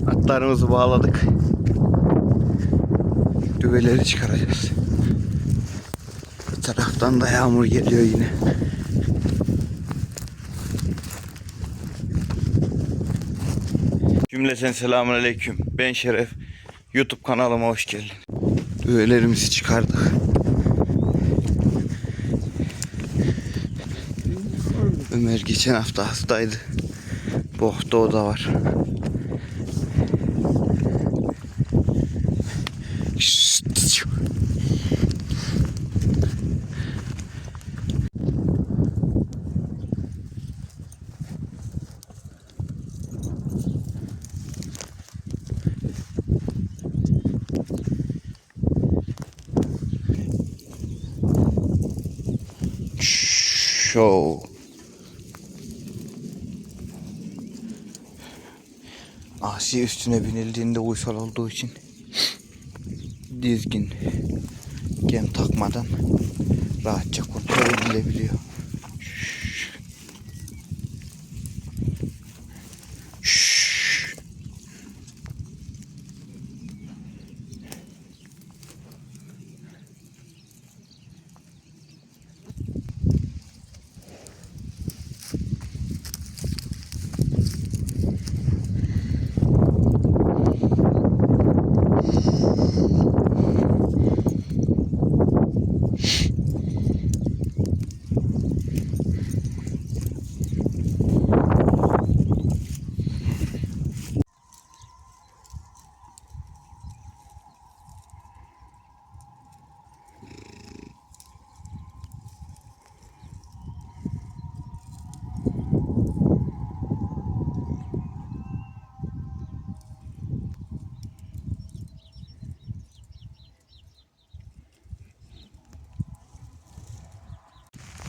Atlarımızı bağladık. Düveleri çıkaracağız. Bu taraftan da yağmur geliyor yine. Cümleten selamünaleyküm. Ben Şeref. YouTube kanalıma hoş geldin. Düvelerimizi çıkardık. Ömer geçen hafta hastaydı. Bu hafta o da var. Show. Asi üstüne binildiğinde uysal olduğu için dizgin gem takmadan rahatça kontrol edilebiliyor.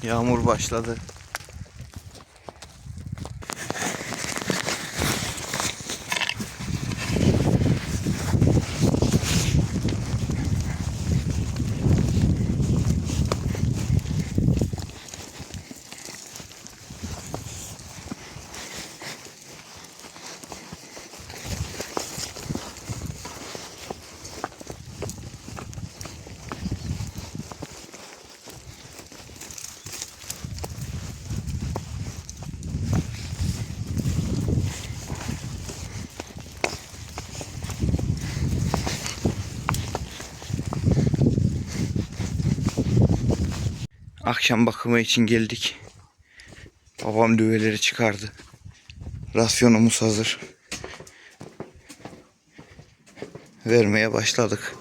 Yağmur başladı. Akşam bakımı için geldik. Babam düveleri çıkardı. Rasyonumuz hazır. Vermeye başladık.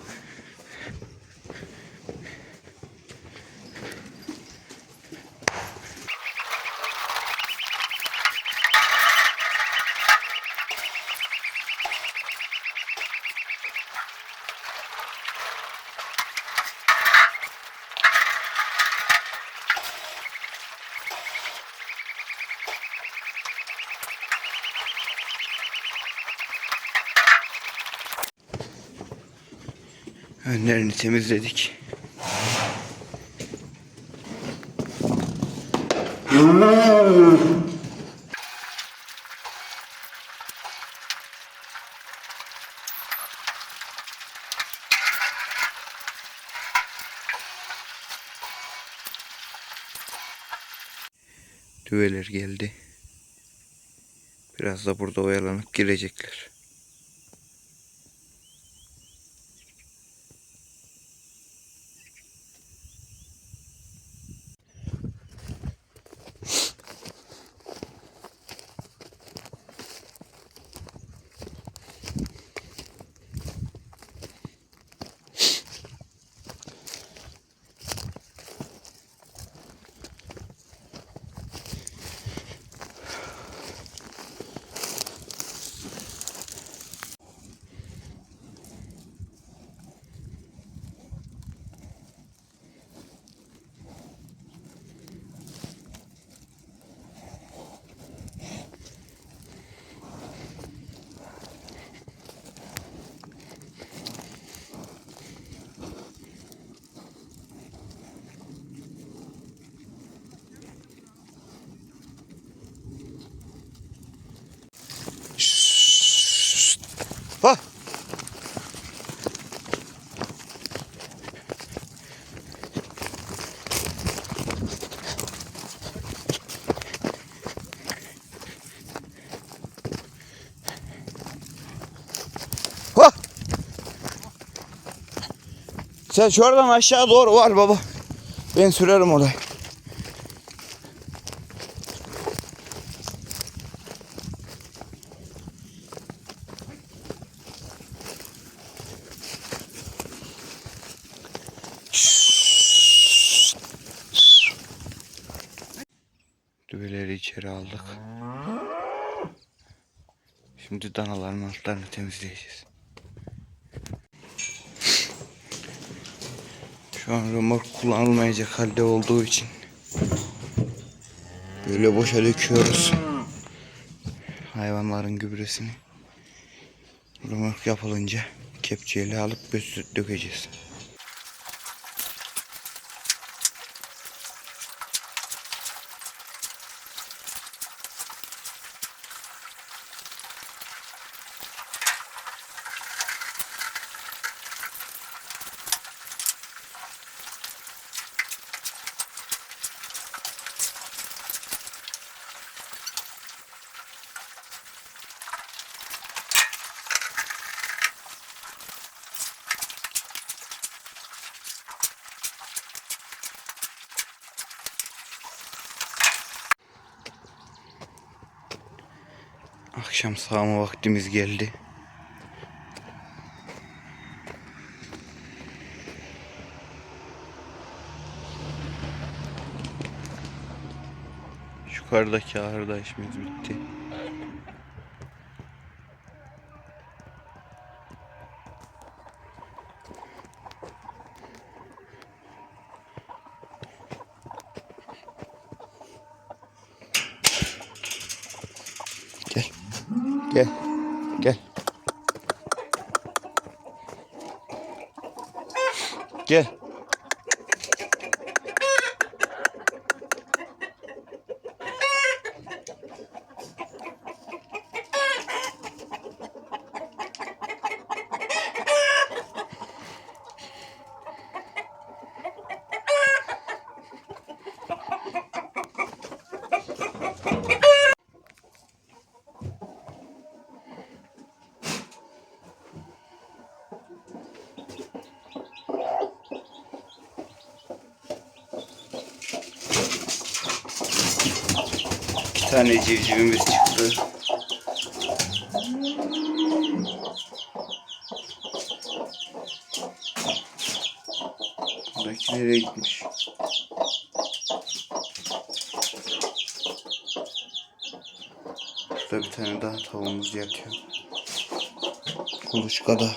Önlerini temizledik. Düveler geldi. Biraz da burada oyalanıp girecekler. Ha. Ha. Sen şuradan aşağı doğru var baba. Ben sürerim orayı. Düveleri içeri aldık. Şimdi danaların altlarını temizleyeceğiz. Şu an römork kullanılmayacak halde olduğu için böyle boşa döküyoruz hayvanların gübresini. Römork yapılınca kepçeyle alıp dökeceğiz. Akşam sağma vaktimiz geldi. Yukarıdaki ahırda işimiz bitti. Gel. Gel. Gel. Gel. Bir tane civcivimiz çıktı. Buradaki nereye gitmiş? Burada bir tane daha tavuğumuz yatıyor. Kuluçkada.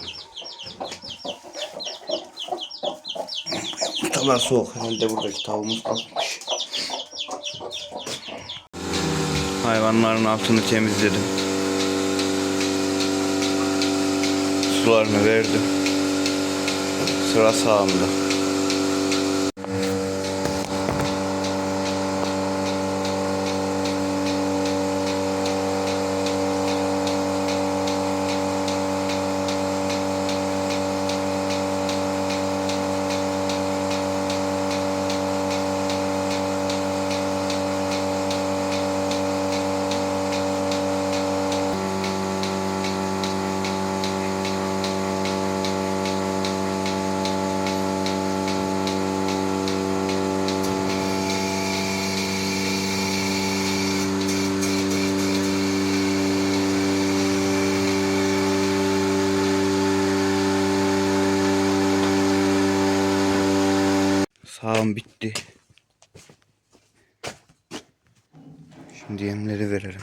Yumurtalar soğuk, herhalde buradaki tavuğumuz kalkmış. Hayvanların altını temizledim. Sularını verdim. Sıra sağımda. Sağım bitti. Şimdi yemleri verelim.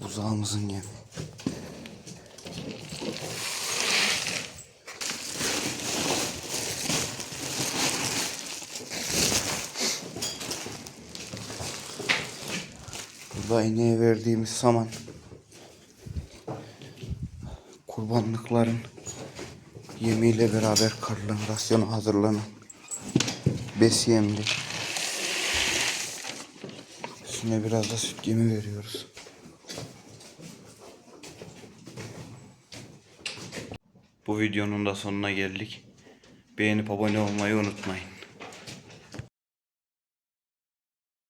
Buzağımızın yemi. Burada ineğe verdiğimiz saman. Kurbanlıkların yemiyle beraber karılan rasyonu hazırlanan besiyemli. Üstüne biraz da süt yemi veriyoruz. Bu videonun da sonuna geldik. Beğenip abone olmayı unutmayın.